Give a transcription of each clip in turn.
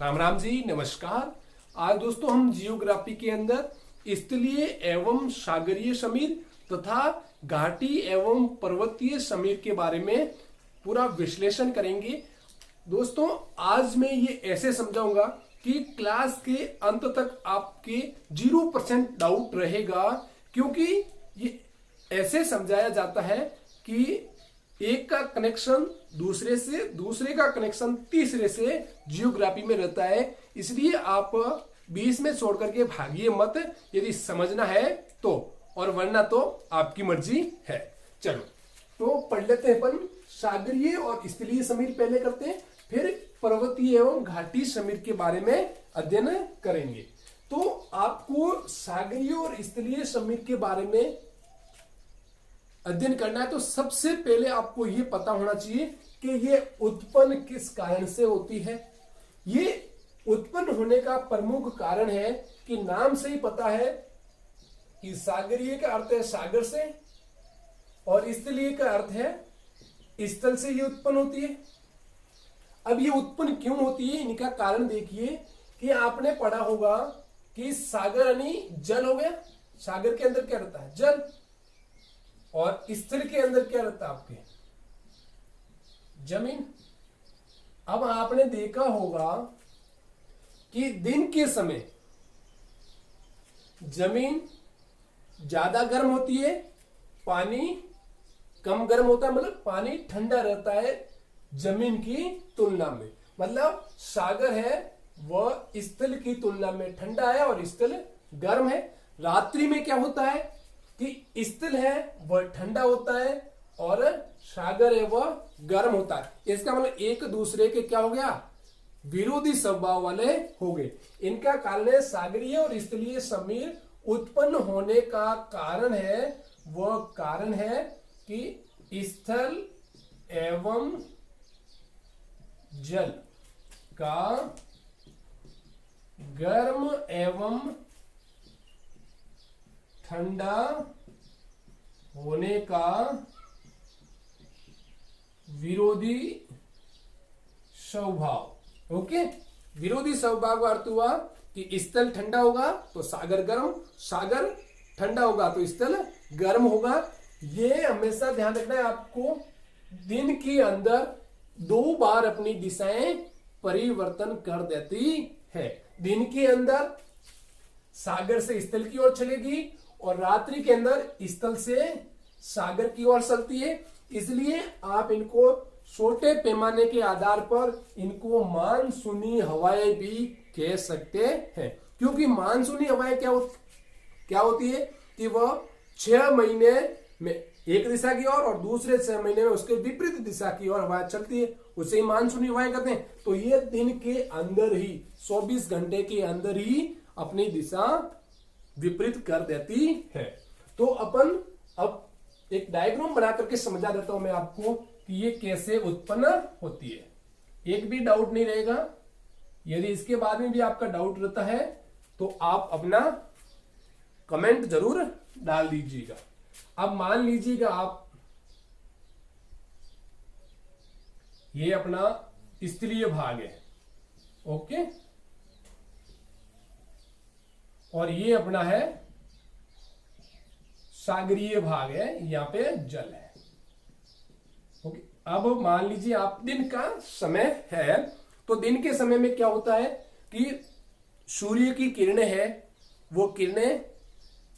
राम राम जी, नमस्कार। आज दोस्तों हम जियोग्राफी के अंदर स्थलीय एवं सागरीय समीर तथा घाटी एवं पर्वतीय समीर के बारे में पूरा विश्लेषण करेंगे। दोस्तों आज मैं ये ऐसे समझाऊंगा कि क्लास के अंत तक आपके 0% डाउट रहेगा, क्योंकि ये ऐसे समझाया जाता है कि एक का कनेक्शन दूसरे से, दूसरे का कनेक्शन तीसरे से जियोग्राफी में रहता है। इसलिए आप बीच में छोड़ करके भागिए मत, यदि समझना है तो, और वरना तो आपकी मर्जी है। चलो तो पढ़ लेते हैं अपन। सागरीय और स्थलीय समीर पहले करते हैं, फिर पर्वतीय एवं घाटी समीर के बारे में अध्ययन करेंगे। तो आपको सागरीय और स्थलीय समीर के बारे में अध्ययन करना है तो सबसे पहले आपको यह पता होना चाहिए कि यह उत्पन्न किस कारण से होती है। ये उत्पन्न होने का प्रमुख कारण है कि नाम से ही पता है कि सागरीय का अर्थ है सागर से और स्थलीय का अर्थ है स्थल से ये उत्पन्न होती है। अब ये उत्पन्न क्यों होती है, इनका कारण देखिए कि आपने पढ़ा होगा कि सागर यानी जल हो गया। सागर के अंदर क्या रहता है? जल। और स्थल के अंदर क्या रहता है आपके? जमीन। अब आपने देखा होगा कि दिन के समय जमीन ज्यादा गर्म होती है, पानी कम गर्म होता है, मतलब पानी ठंडा रहता है जमीन की तुलना में। मतलब सागर है वह स्थल की तुलना में ठंडा है और स्थल गर्म है। रात्रि में क्या होता है कि स्थल है वह ठंडा होता है और सागर है वह गर्म होता है। इसका मतलब एक दूसरे के क्या हो गया? विरोधी स्वभाव वाले हो गए। इनका कारण है सागरीय और स्थलीय समीर उत्पन्न होने का कारण है, वह कारण है कि स्थल एवं जल का गर्म एवं ठंडा होने का विरोधी स्वभाव। ओके, विरोधी स्वभाव का अर्थ हुआ कि स्थल ठंडा होगा तो सागर गर्म, सागर ठंडा होगा तो स्थल गर्म होगा। ये हमेशा ध्यान रखना है आपको। दिन के अंदर 2 बार अपनी दिशाएं परिवर्तन कर देती है। दिन के अंदर सागर से स्थल की ओर चलेगी और रात्रि के अंदर स्थल से सागर की ओर चलती है। इसलिए आप इनको छोटे पैमाने के आधार पर इनको मानसूनी हवाएं भी कह सकते हैं, क्योंकि मानसूनी हवाएं क्या होती है कि वह 6 महीने में एक दिशा की ओर और दूसरे 6 महीने में उसके विपरीत दिशा की ओर हवाएं चलती है, उसे ही मानसूनी हवाएं कहते हैं। तो ये दिन के अंदर ही 24 घंटे के अंदर ही अपनी दिशा विपरीत कर देती है। तो अपन अब एक डायग्राम बना करके समझा देता हूं मैं आपको कि ये कैसे उत्पन्न होती है। एक भी डाउट नहीं रहेगा। यदि इसके बाद में भी आपका डाउट रहता है तो आप अपना कमेंट जरूर डाल दीजिएगा। अब मान लीजिएगा आप ये अपना स्थलीय भाग है, ओके, और ये अपना है सागरीय भाग है, यहां पे जल है। ओके, अब मान लीजिए आप दिन का समय है तो दिन के समय में क्या होता है कि सूर्य की किरणें हैं, वो किरणें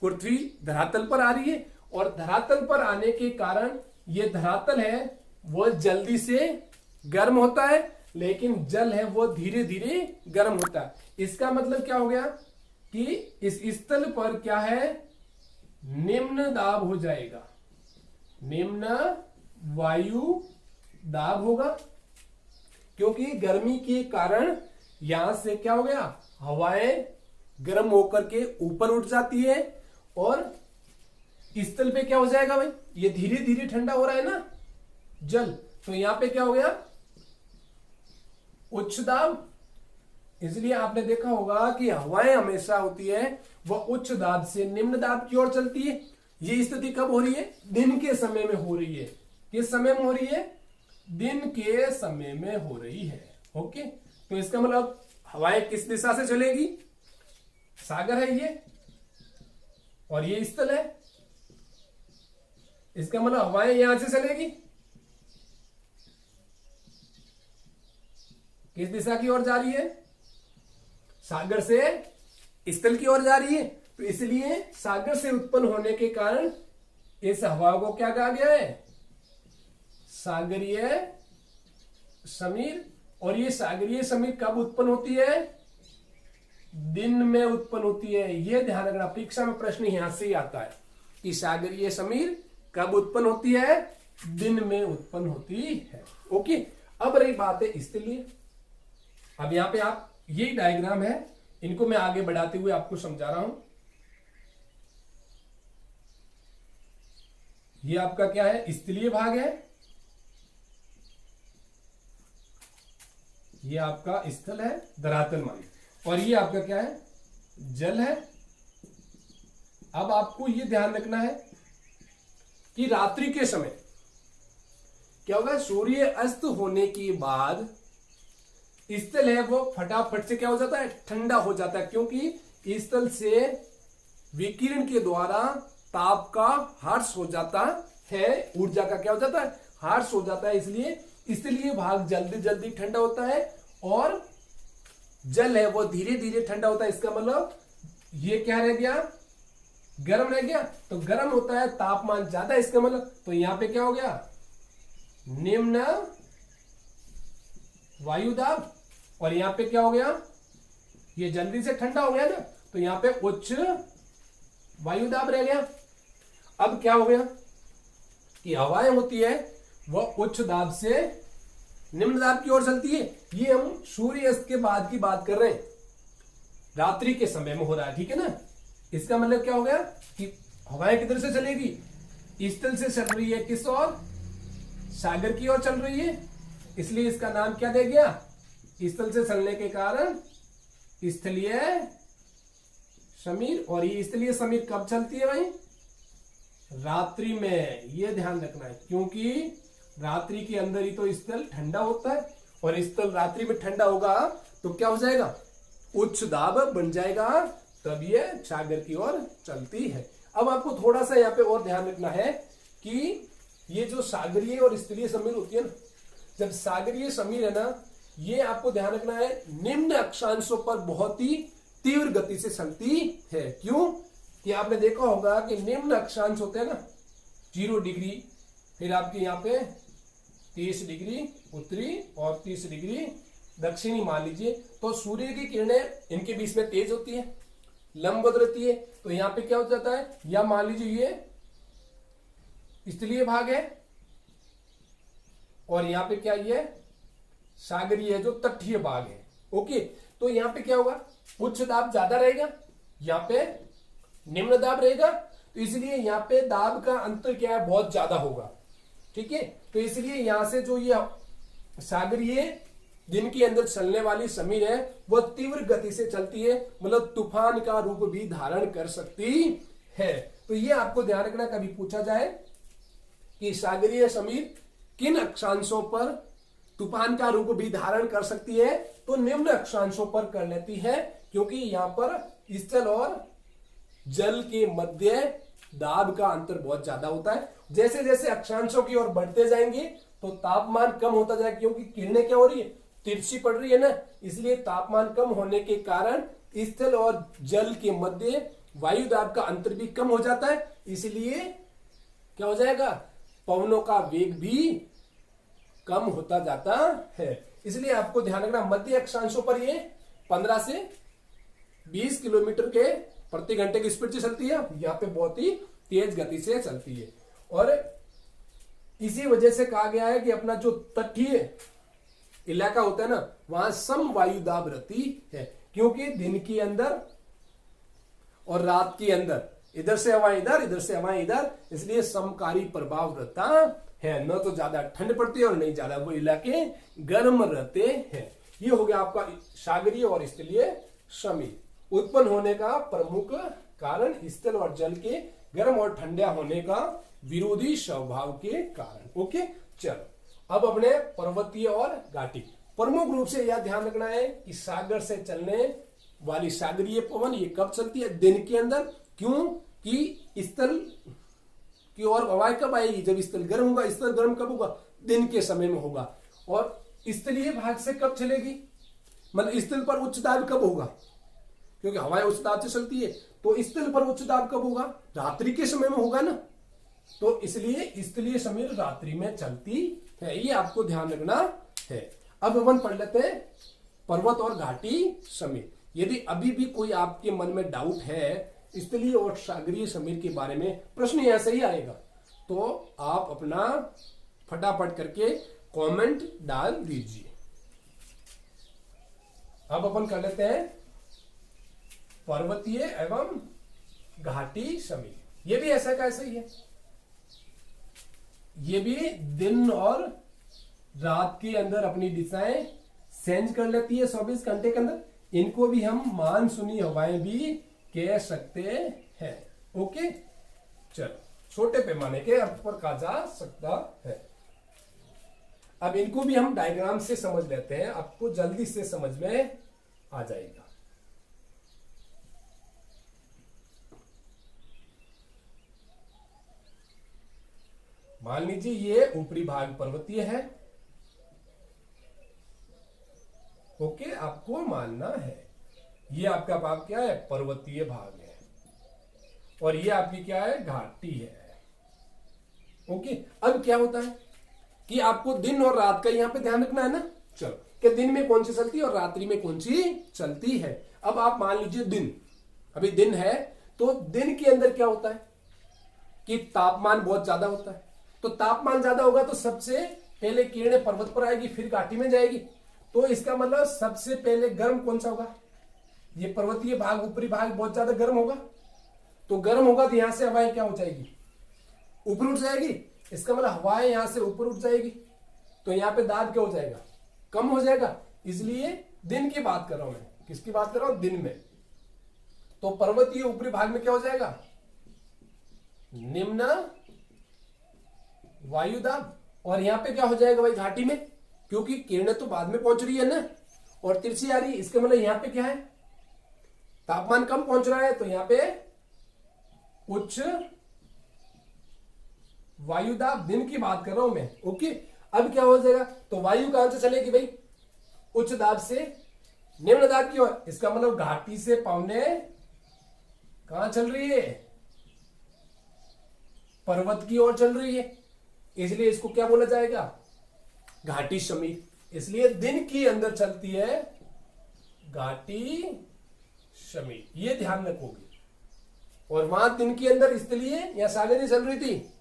पृथ्वी धरातल पर आ रही है और धरातल पर आने के कारण ये धरातल है वो जल्दी से गर्म होता है, लेकिन जल है वो धीरे धीरे गर्म होता है। इसका मतलब क्या हो गया कि इस स्थल पर क्या है? निम्न दाब हो जाएगा, निम्न वायु दाब होगा, क्योंकि गर्मी के कारण यहां से क्या हो गया? हवाएं गर्म होकर के ऊपर उठ जाती है और स्थल पे क्या हो जाएगा भाई? ये धीरे धीरे ठंडा हो रहा है ना जल, तो यहां पे क्या हो गया? उच्च दाब। इसलिए आपने देखा होगा कि हवाएं हमेशा होती है वह उच्च दाब से निम्न दाब की ओर चलती है। ये स्थिति कब हो रही है? दिन के समय में हो रही है। किस समय में हो रही है? दिन के समय में हो रही है। ओके, तो इसका मतलब हवाएं किस दिशा से चलेगी? सागर है ये और ये स्थल है, इसका मतलब हवाएं यहां से चलेगी, किस दिशा की ओर जा रही है? सागर से स्थल की ओर जा रही है। तो इसलिए सागर से उत्पन्न होने के कारण इस हवा को क्या कहा गया है? सागरीय समीर। और ये सागरीय समीर कब उत्पन्न होती है? दिन में उत्पन्न होती है। ये ध्यान रखना, परीक्षा में प्रश्न यहां से ही आता है कि सागरीय समीर कब उत्पन्न होती है? दिन में उत्पन्न होती है। ओके, अब रही बात है स्थलीय। अब यहां पे आप, ये डायग्राम है, इनको मैं आगे बढ़ाते हुए आपको समझा रहा हूं। ये आपका क्या है? स्थलीय भाग है, ये आपका स्थल है, धरातल मान, और ये आपका क्या है? जल है। अब आपको ये ध्यान रखना है कि रात्रि के समय क्या होगा? सूर्य अस्त होने के बाद स्थल है वो फटाफट से क्या हो जाता है? ठंडा हो जाता है, क्योंकि स्थल से विकिरण के द्वारा ताप का ह्रास हो जाता है, ऊर्जा का क्या हो जाता है? ह्रास हो जाता है। इसलिए स्थलीय भाग जल्दी जल्दी ठंडा होता है और जल है वो धीरे धीरे ठंडा होता है। इसका मतलब ये क्या रह गया? गर्म रह गया। तो गर्म होता है, तापमान ज्यादा, इसका मतलब तो यहां पे क्या हो गया? निम्न वायुदाब। और यहां पे क्या हो गया? ये जल्दी से ठंडा हो गया ना, तो यहां पे उच्च वायुदाब रह गया। अब क्या हो गया कि हवाएं होती है वह उच्च दाब से निम्न दाब की ओर चलती है। ये हम सूर्यास्त के बाद की बात कर रहे हैं, रात्रि के समय में हो रहा है, ठीक है ना। इसका मतलब क्या हो गया कि हवाएं किधर से चलेगी? स्थल से चल रही है, किस ओर? सागर की ओर चल रही है, इसलिए इसका नाम क्या दे गया? स्थल से चलने के कारण स्थलीय समीर। और ये स्थलीय समीर कब चलती है भाई? रात्रि में। ये ध्यान रखना है, क्योंकि रात्रि के अंदर ही तो स्थल ठंडा होता है, और स्थल रात्रि में ठंडा होगा तो क्या हो जाएगा? उच्च दाब बन जाएगा, तब ये सागर की ओर चलती है। अब आपको थोड़ा सा यहाँ पे और ध्यान रखना है कि ये जो सागरीय और स्थलीय समीर होती है ना, जब सागरीय समीर है ना, ये आपको ध्यान रखना है निम्न अक्षांशों पर बहुत ही तीव्र गति से चलती है। क्यों? कि आपने देखा होगा कि निम्न अक्षांश होते हैं ना, 0 डिग्री, फिर आपके यहाँ पे 30 डिग्री उत्तरी और 30 डिग्री दक्षिणी मान लीजिए, तो सूर्य की किरणें इनके बीच में तेज होती है, लंबवत रहती है। तो यहाँ पे क्या हो जाता है? या मान लीजिए ये स्थलीय भाग है और यहाँ पे क्या ये सागरीय है, जो तटीय भाग है। ओके, तो यहाँ पे क्या होगा? उच्च दाब ज्यादा रहेगा, यहाँ पे निम्न दाब रहेगा, तो इसलिए यहाँ पे दाब का अंतर क्या है? बहुत ज्यादा होगा, ठीक है। तो इसलिए यहां से जो ये सागरीय दिन के अंदर चलने वाली समीर है वह तीव्र गति से चलती है, मतलब तूफान का रूप भी धारण कर सकती है। तो ये आपको ध्यान रखना, कभी पूछा जाए कि सागरीय समीर किन अक्षांशों पर तूफान का रूप भी धारण कर सकती है, तो निम्न अक्षांशों पर कर लेती है, क्योंकि यहां पर स्थल और जल के मध्य दाब का अंतर बहुत ज्यादा होता है। जैसे जैसे अक्षांशों की ओर बढ़ते जाएंगे तो तापमान कम होता जाएगा, क्योंकि किरणें क्या हो रही है? तिरछी पड़ रही है ना, इसलिए तापमान कम होने के कारण स्थल और जल के मध्य वायु दाब का अंतर भी कम हो जाता है। इसलिए क्या हो जाएगा? पवनों का वेग भी कम होता जाता है। इसलिए आपको ध्यान रखना, मध्य अक्षांशों पर ये 15 से 20 किलोमीटर के प्रति घंटे की स्पीड से चलती है, यहाँ पे बहुत ही तेज गति से चलती है। और इसी वजह से कहा गया है कि अपना जो तटीय इलाका होता है ना, वहां सम वायु दाब रहती है, क्योंकि दिन के अंदर और रात के अंदर इधर से हवाएं इधर, इधर से हवाएं इधर, इसलिए समकारी प्रभाव रहता है। न तो ज्यादा ठंड पड़ती है और नहीं ज्यादा, वो इलाके गर्म रहते हैं। ये हो गया आपका सागरीय और स्थलीय समीर। उत्पन्न होने का प्रमुख कारण स्थल और जल के गर्म और ठंडा होने का विरोधी स्वभाव के कारण। ओके, चलो अब अपने पर्वतीय और घाटी। प्रमुख रूप से यह ध्यान रखना है कि सागर से चलने वाली सागरीय पवन ये कब चलती है? दिन के अंदर। क्यों कि स्थल की ओर हवा कब आएगी? जब स्थल गर्म होगा। स्थल गर्म कब होगा? दिन के समय में होगा। और स्थलीय भाग से कब चलेगी? मतलब स्थल पर उच्च दाब कब होगा? क्योंकि हवाएं उच्च दाब से चलती है, तो स्थल पर उच्च दाब कब होगा? रात्रि के समय में होगा ना। तो इसलिए स्थलीय समीर रात्रि में चलती है, ये आपको ध्यान रखना है। अब अपन पढ़ लेते हैं पर्वत और घाटी समीर। यदि अभी भी कोई आपके मन में डाउट है स्थलीय और सागरीय समीर के बारे में, प्रश्न ऐसा ही आएगा, तो आप अपना फटाफट करके कमेंट डाल दीजिए। अब अपन कर लेते हैं पर्वतीय एवं घाटी समीर। ये भी ऐसा का ऐसा ही है। ये भी दिन और रात के अंदर अपनी दिशाएं चेंज कर लेती है 24 घंटे के अंदर। इनको भी हम मानसूनी हवाएं भी कह सकते हैं। ओके, चलो, छोटे पैमाने के अर्थ पर कहा जा सकता है। अब इनको भी हम डायग्राम से समझ लेते हैं, आपको जल्दी से समझ में आ जाएगा। मान लीजिए ये ऊपरी भाग पर्वतीय है। ओके, आपको मानना है ये आपका भाग क्या है? पर्वतीय भाग है। और ये आपकी क्या है? घाटी है। ओके, अब क्या होता है कि आपको दिन और रात का यहां पे ध्यान रखना है ना। चलो, कि दिन में कौन सी चलती है और रात्रि में कौन सी चलती है। अब आप मान लीजिए दिन, अभी दिन है, तो दिन के अंदर क्या होता है कि तापमान बहुत ज्यादा होता है। तो तापमान ज्यादा होगा तो सबसे पहले किरणें पर्वत पर आएगी, फिर घाटी में जाएगी। तो इसका मतलब सबसे पहले गर्म कौन सा होगा? ये पर्वतीय भाग, ऊपरी भाग बहुत ज्यादा गर्म होगा। तो गर्म होगा तो यहां से हवाएं क्या हो जाएगी? ऊपर उठ जाएगी। इसका मतलब हवाएं यहां से ऊपर उठ जाएगी, तो यहां पे दाब क्या हो जाएगा? कम हो जाएगा। इसलिए दिन की बात कर रहा हूं मैं। किसकी बात कर रहा हूं? दिन में। तो पर्वतीय ऊपरी भाग में क्या हो जाएगा? निम्न वायु दाब। और यहां पे क्या हो जाएगा भाई? घाटी में, क्योंकि किरणें तो बाद में पहुंच रही है ना, और तिरछी आ रही है। इसका मतलब यहां पे क्या है? तापमान कम पहुंच रहा है, तो यहां पे उच्च वायु दाब। दिन की बात कर रहा हूं मैं। ओके, अब क्या हो जाएगा? तो वायु कहां से चलेगी भाई? उच्च दाब से निम्न दाब की ओर। इसका मतलब घाटी से पवने कहां चल रही है? पर्वत की ओर चल रही है। इसलिए इसको क्या बोला जाएगा? घाटी समीर। इसलिए दिन के अंदर चलती है घाटी समीर, ये ध्यान रखोगे। और वहां दिन के अंदर स्थलीय या सागरीय चल रही थी?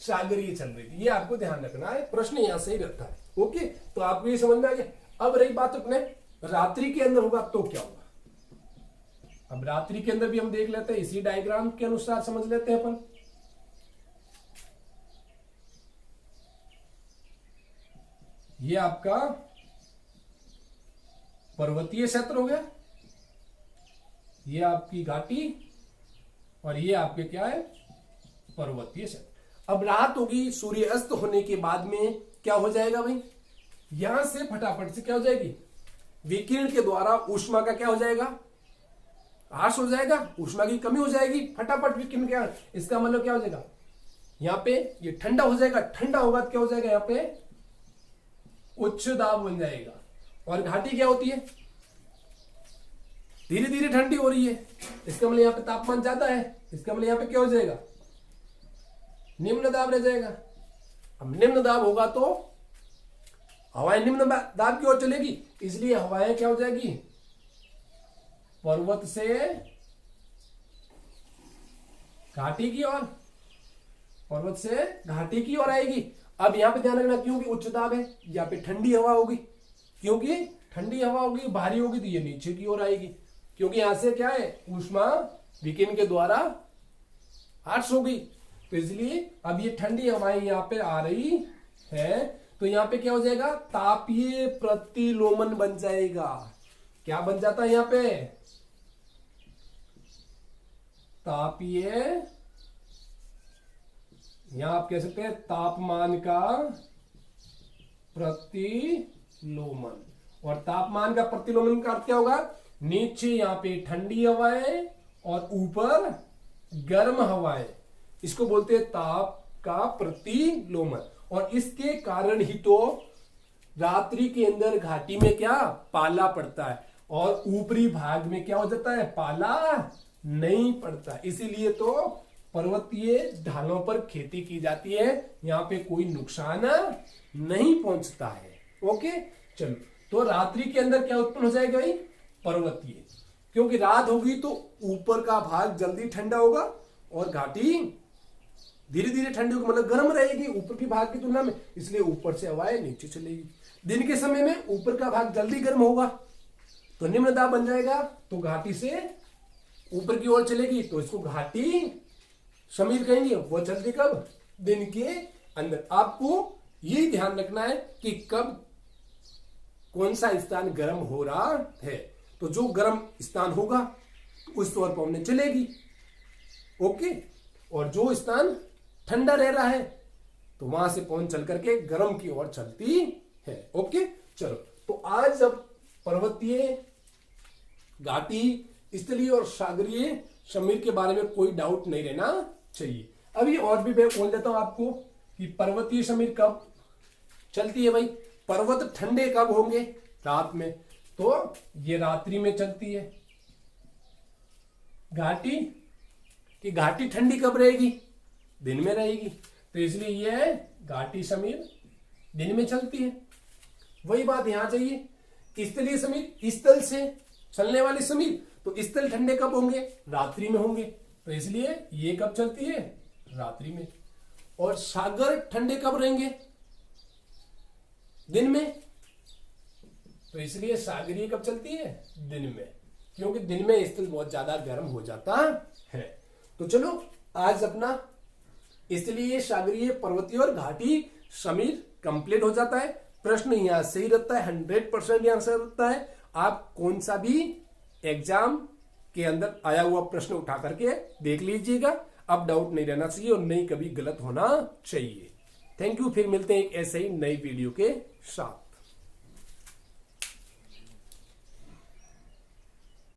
सागरीय चल रही थी। ये आपको ध्यान रखना है, प्रश्न यहां से ही रहता है। ओके, तो आपको ये समझ में आ गया। अब रही बात अपने रात्रि के अंदर होगा तो क्या होगा। अब रात्रि के अंदर भी हम देख लेते हैं, इसी डायग्राम के अनुसार समझ लेते हैं अपन। ये आपका पर्वतीय क्षेत्र हो गया, ये आपकी घाटी, और ये आपके क्या है? पर्वतीय क्षेत्र। अब रात होगी, सूर्य अस्त होने के बाद में क्या हो जाएगा भाई? यहां से फटाफट से क्या हो जाएगी? विकिरण के द्वारा ऊष्मा का क्या हो जाएगा? ह्रास हो जाएगा, ऊष्मा की कमी हो जाएगी। फटाफट विकिरण क्या, इसका मतलब क्या हो जाएगा? यहां पे ये ठंडा हो जाएगा। ठंडा होगा तो क्या हो जाएगा? यहां पे उच्च दाब बन जाएगा। और घाटी क्या होती है? धीरे धीरे ठंडी हो रही है। इसका मतलब यहां पे तापमान ज्यादा है। इसका मतलब यहां पे क्या हो जाएगा? निम्न दाब रह जाएगा। अब निम्न दाब होगा तो हवाएं निम्न दाब की ओर चलेगी, इसलिए हवाएं क्या हो जाएगी? पर्वत से घाटी की ओर, पर्वत से घाटी की ओर आएगी। अब यहां पे ध्यान रखना, क्योंकि उच्च दाब है, यहाँ पे ठंडी हवा होगी। क्योंकि ठंडी हवा होगी, भारी होगी, तो ये नीचे की ओर आएगी। क्योंकि यहां से क्या है? ऊष्मा विकिरण के द्वारा ह्रास होगी। तो इसलिए अब ये ठंडी हवाएं यहां पे आ रही है, तो यहां पे क्या हो जाएगा? तापीय प्रतिलोमन बन जाएगा। क्या बन जाता है यहां पे? तापीय, यहां आप कह सकते हैं तापमान का प्रतिलोमन प्रतिलोमन। और तापमान का प्रतिलोमन का अर्थ क्या होगा? नीचे यहाँ पे ठंडी हवाएं और ऊपर गर्म हवाएं, इसको बोलते हैं ताप का प्रतिलोमन। और इसके कारण ही तो रात्रि के अंदर घाटी में क्या पाला पड़ता है और ऊपरी भाग में क्या हो जाता है? पाला नहीं पड़ता। इसीलिए तो पर्वतीय ढालों पर खेती की जाती है, यहाँ पे कोई नुकसान नहीं पहुंचता है। ओके, चलो, तो रात्रि के अंदर क्या उत्पन्न हो जाएगा भाई? पर्वतीय, क्योंकि रात होगी तो ऊपर का भाग जल्दी ठंडा होगा और घाटी धीरे धीरे ठंडी होगी, मतलब गर्म रहेगी ऊपर की भाग की तुलना में, इसलिए ऊपर से हवाएं नीचे चलेगी। दिन के समय में ऊपर का भाग जल्दी गर्म होगा तो निम्न दाब बन जाएगा, तो घाटी से ऊपर की ओर चलेगी, तो इसको घाटी समीर कहेंगे। वो चलती कब? दिन के अंदर। आपको ये ध्यान रखना है कि कब कौन सा स्थान गर्म हो रहा है, तो जो गर्म स्थान होगा उस तौर पर हमने चलेगी। ओके, और जो स्थान ठंडा रह रहा है तो वहां से पवन चल करके गर्म की ओर चलती है। ओके, चलो, तो आज जब पर्वतीय, घाटी, स्थलीय और सागरीय समीर के बारे में कोई डाउट नहीं रहना चाहिए। अभी और भी मैं बोल देता हूं आपको कि पर्वतीय समीर कब चलती है भाई? पर्वत ठंडे कब होंगे? रात में, तो ये रात्रि में चलती है। घाटी की घाटी ठंडी कब रहेगी? दिन में रहेगी, तो इसलिए ये घाटी समीर दिन में चलती है। वही बात यहां चाहिए। स्थलीय समीर, स्थल से चलने वाली समीर, तो स्थल ठंडे कब होंगे? रात्रि में होंगे, तो इसलिए ये कब चलती है? रात्रि में। और सागर ठंडे कब रहेंगे? दिन में, तो इसलिए सागरीय कब चलती है? दिन में, क्योंकि दिन में स्थल बहुत ज्यादा गर्म हो जाता है। तो चलो, आज अपना स्थलीय, सागरीय, पर्वतीय और घाटी समीर कंप्लीट हो जाता है। प्रश्न यहां सही रहता है, 100% आंसर रहता है। आप कौन सा भी एग्जाम के अंदर आया हुआ प्रश्न उठा करके देख लीजिएगा। अब डाउट नहीं रहना चाहिए और नहीं कभी गलत होना चाहिए। थैंक यू, फिर मिलते हैं एक ऐसे ही नई वीडियो के साथ।